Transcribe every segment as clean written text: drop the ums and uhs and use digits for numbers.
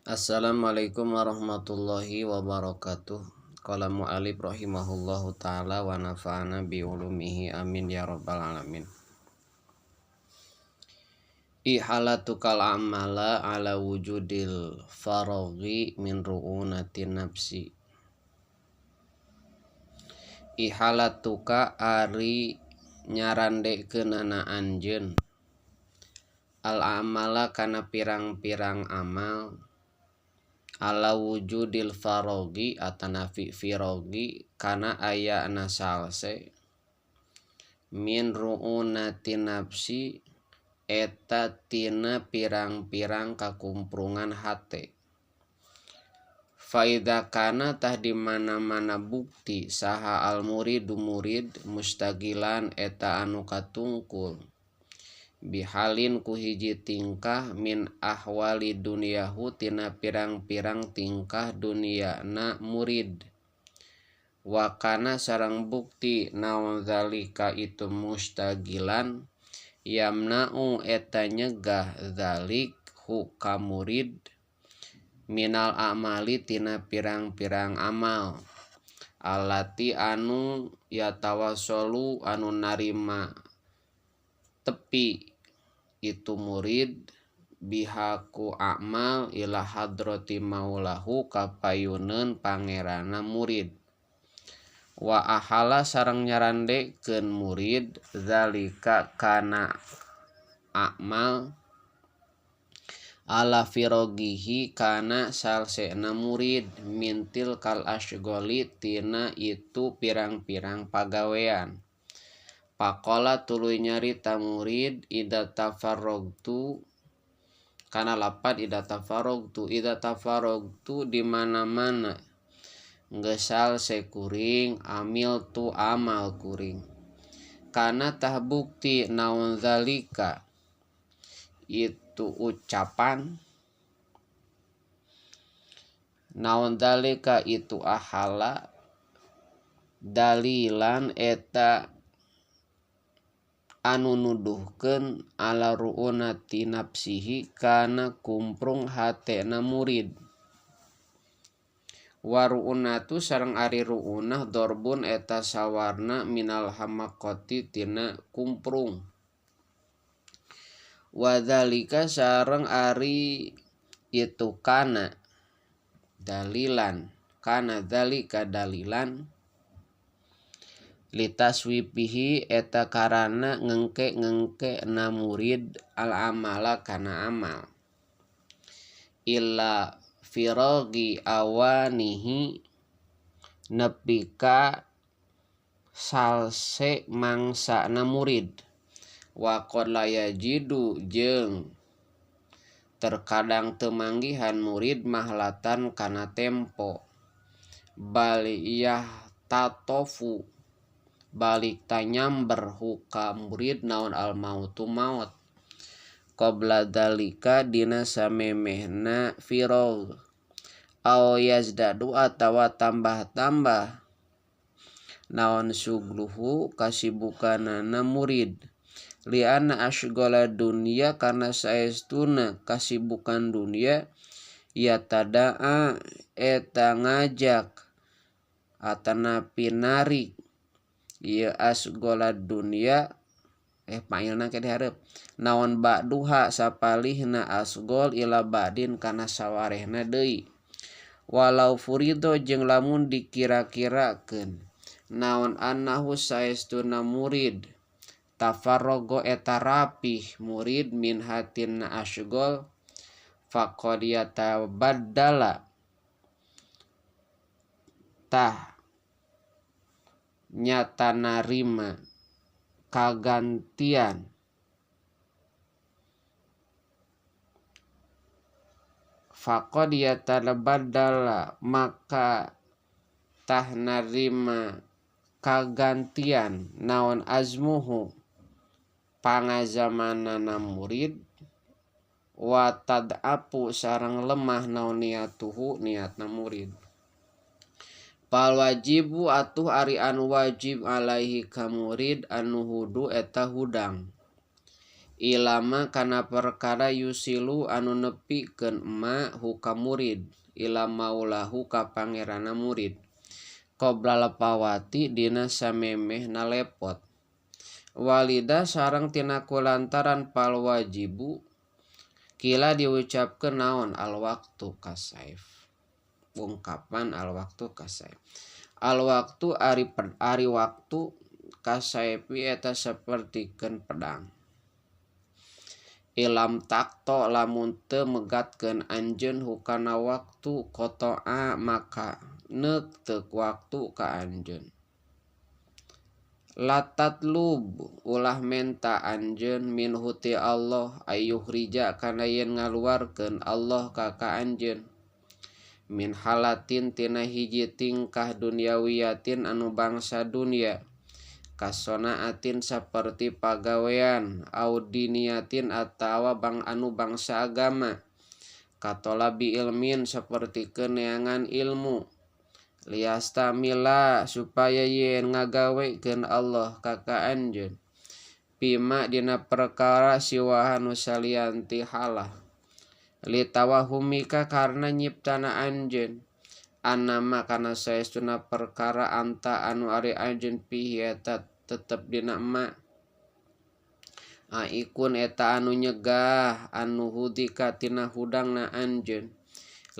Assalamualaikum warahmatullahi wabarakatuh. Qala mu'alif rahimahullahu ta'ala wa nafa'ana bi ulumihi amin ya rabbal alamin. Ihalatukal amala ala wujudil faraghi min ru'unati nafsi. Ihalatuka ari nyarandekeunana anjeun al amala kana pirang-pirang amal ala wujudil farogi atanafi firogi kana aya nasalse min ru'unati nafsi eta tina pirang-pirang kakumprungan hate. Faida kana tah di mana-mana bukti saha al muridu murid mustagilan eta anu katungkul bihalin ku hiji tingkah min ahwali duniyahu tina pirang-pirang tingkah duniana murid. Wakana sareng bukti naon zalika itu mustagilan yamna'u eta nyegah zalik hu ka murid minal amali tina pirang-pirang amal alati anu yatawassalu anu narima tepi itu murid bihaku amal ila hadrati maulahu kapayuneun pangerana murid. Wa ahala sareng nyarandekeun murid zalika kana amal ala firogihi kana salsena murid mintil kal asygoli tina itu pirang-pirang pagawean. Pakola tuluy nyarita murid ida tafarrogtu kana lapad ida tafarrogtu di mana-mana geusal sekuring amil tu amal kuring kana tah bukti naon zalika itu ucapan naon zalika itu ahala dalilan eta anu nuduhkeun ala ru'unati nafsihi kana kumprung hatena murid. Wa ru'unatu sareng ari ru'unah dorbun eta sawarna minal hamakoti tina kumprung. Wa dzalika sareng ari itu kana dalilan kana dzalika dalilan litaswipihi eta karana ngengke na murid al amala kana amal illa firogi awanihi nepika salse mangsa na murid wa qad layajidu jeung terkadang teu manggihan murid mahlatan kana tempo baliyah tatofu balik tanyamber huka murid naon al mautu maut qabla dalika dina samemehna firog aw yazdadu atawa tambah-tambah naon sugluhu kasibukanana murid liana asygala dunia karna saestuna kasibukan dunia ya tadaa eta ngajak atanapi narik ieu asgola dunia pailna ke dihareup naon ba'duha sapalihna asgol ila ba'din kana sawarehna deui walau furido jeung lamun dikira-kirakeun naon annahu saestuna murid tafarrogo eta rapih murid min hatinna asgol faqad yatabaddala tah nyata narima kagantian faqad yatabaddala maka tah narima kagantian naon azmuhu pangazamanana murid wa tad'apu sareng lemah naon niatuhu niatna murid. Pal wajibu atuh ari anu wajib alaihi ka murid anu hudu eta hudang ilama kana perkara yusilu anu nepikeun ma huka murid ila maulahu ka pangerana murid qabla lapawati dina samemeh na lepot walida sareng tina kulantaran pal wajibu kila diucapkeun naon al waktu kasaif ungkapan al waktu kasaif al waktu ari waktu kasaifi eta sapertikeun pedang ilam takto lamun teu megatkeun anjeun hukana waktu kotoa maka neuk teuk waktu ka anjeun latat lub ulah menta anjeun min huti Allah ayuh rija kana yen ngaluarkeun Allah ka anjeun min halatin tina hiji tingkah dunyawiyatin anu bangsa dunia kasonaatin saperti pagawean audiniatin atawa anu bangsa agama katolabi ilmin saperti keneangan ilmu liastamila supaya yen ngagawekeun Allah ka anjeun pima dina perkara siwahan nu salianti halah litawahumika karna nyiptana anjeun annama kana saestuna perkara anta anu ari anjeun pihi eta tetep dina ma aikun eta anu nyegah anu hudika tina hudangna anjeun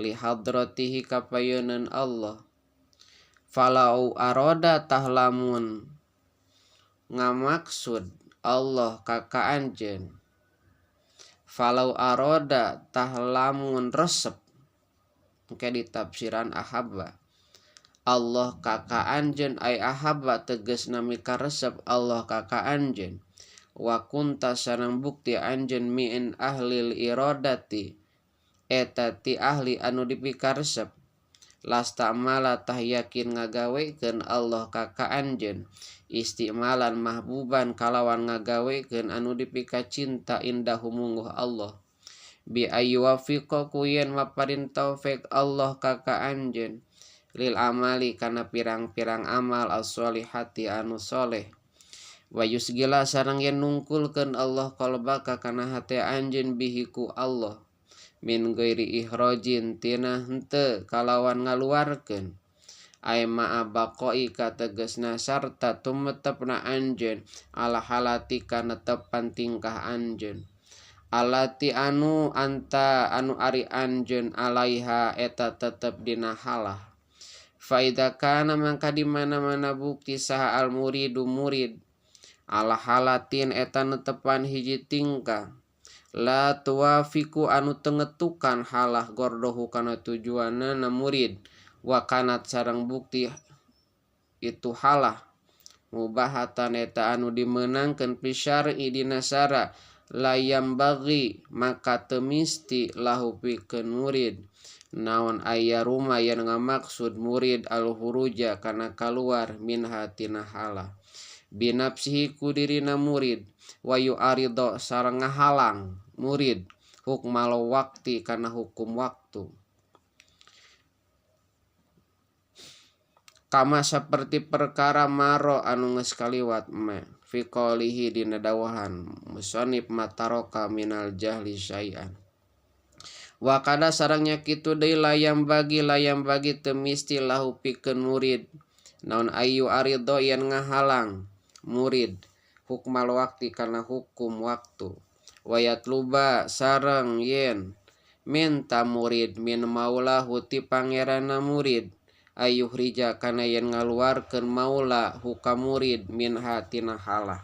li hadratihi kapayeunun Allah falau aroda tahlamun ngamaksud Allah ka anjeun falau aroda tahlamun resep ke di tafsiran ahabba Allah ka anjeun ay ahabba tegasna mika resep Allah ka anjeun wa kunta sareng bukti anjeun min ahlil iradati eta ti ahli anu dipikaresep lastamala tah yakin ngagawekeun Allah ka anjeun istimalan mahbuban kalawan ngagawekeun anu dipika cinta indah mungguh Allah bi ayyuwafiqa kuyen maparin taufik Allah ka anjeun lil amali kana pirang-pirang amal as-solihati anu soleh wa yusgila sareng yen nungkulkeun Allah qalbaka kana hate anjeun bihi ku Allah min ghairi ihrojin tina henteu kalawan ngaluarkeun ay ma'a baqoi ka tegasna sarta tumetepna anjeun ala halati kana tepan tingkah anjeun alati anu anta anu ari anjeun alaiha eta tetep dina halah faida kana mangka di mana-mana bukti saha al muridu murid ala halatin eta netepan hiji tingkah la tuwafiku anu tengetukan halah gordohu kana tujuanna na murid wa kanat sareng bukti itu halah mubahatan eta anu dimenangkeun fi syar'i dina syara layam bagi maka teu misti lahu pikeun murid naon aya rumah yang ngamaksud murid al huruja kana kaluar min hatina halah binapsihi ku dirina murid wa yu'arido sareng ngahalang murid hukmal wakti kana hukum waktu kama saperti perkara maro anu geus kaliwat ma fi qalihi dina dawahan musannif mataroka minal jahli syai'an wa kada sarangnya kitu deui layam bagi teu misti lahu pikeun murid naon ayu arido yen ngahalang murid hukmal wakti kana hukum waktu wayat luba sareng yen minta murid min maula huti pangerana murid ayuh rija kana yen ngaluarkeun maula huka murid min hatina halah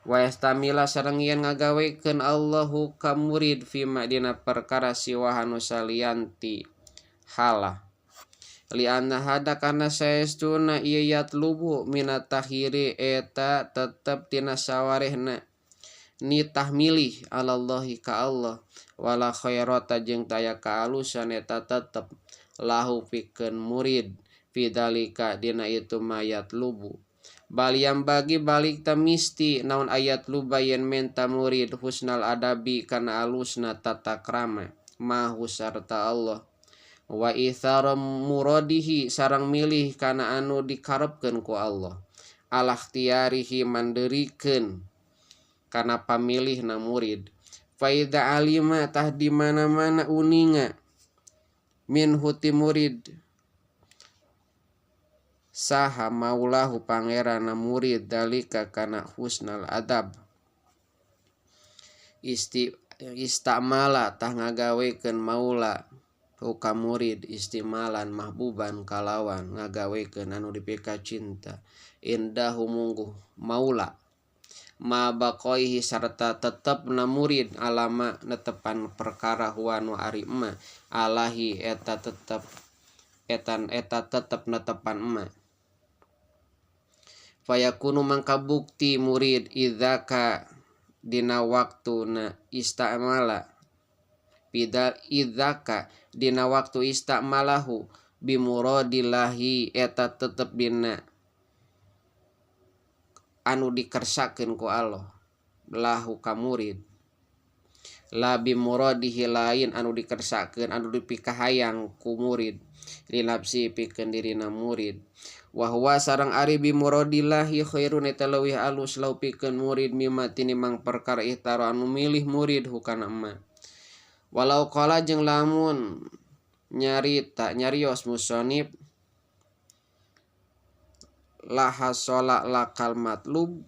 wa yastamila sareng yen ngagawekeun Allahu ka murid fima dina perkara siwahanu salianti halah li anna hada kana saestuna ieu yatlubu minat tahiri eta tetep tina sawarehna ni tahmilih alallahi ka Allah wala khairata jeung taya kaalusan eta tetep lahu pikeun murid fidalika dina itu mayat lubu bal yang bagi balik tamisti naon ayat lubayan menta murid husnal adabi kana alusna tata krama mahu sarta Allah wa ithara muradihi sarang milih kana anu dikarepkeun ku Allah al ikhtiyarihi manderikeun kana pamilihna murid. Faida alima tah di mana-mana uninga min huti murid saha maulahu pangerana murid dalika kana husnal adab. Istamala tah ngagawekeun maula huka murid istimalan mahbuban kalawan ngagawekeun anu dipika cinta indahu mungguh maula ma baqoihi sarta tetepna murid alama netepan perkara huwa nu ari emma alahi eta tetep netepan emma. Fayakunu mangkabukti murid idzaka dina waktuna istamala bidal idzaka dina waktu istamalahu bimuradillahi eta tetep dina anu dikersakeun ku Allah lahu ka murid la bimuradihi lain anu dikersakeun anu dipikahayang ku murid linapsi pikeun dirina murid wa huwa sareng ari bimuradillahi khairun eta leuwih alus lau pikeun murid mimma tinimang perkara ihtaro anu milih murid hukana emma. Walau qala jeung lamun nyarios musonib laha shola lakal matlub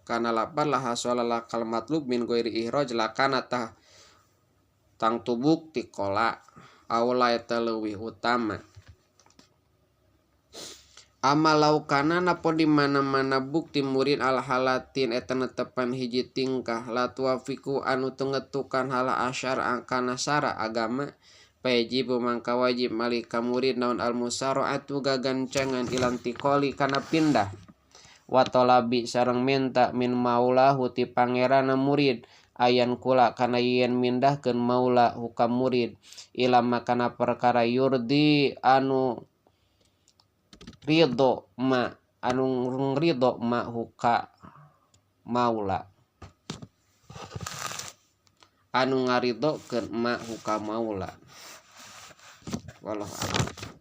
kana lapan laha shola lakal matlub min goiri ihraj lakana tang tubuk tikola aula eta leuwih utama. Amalau kana napon di mana-mana bukti murid al halatin eta netepan hiji tingkah la tuafiku anu tengetukan hala asyar angkana sara agama payajibu mangka wajib malika murid naon al musara'atu gagancangan ilang tikoli kana pindah wa talabi sareng minta min maulahu ti pangerana murid ayan kula kana yen mindahkeun maula hukam murid ilama kana perkara yurdi anu ridho ma anu ridho ma huka maula anu ngaridhokeun ma huka maula. Wallahu a'lam.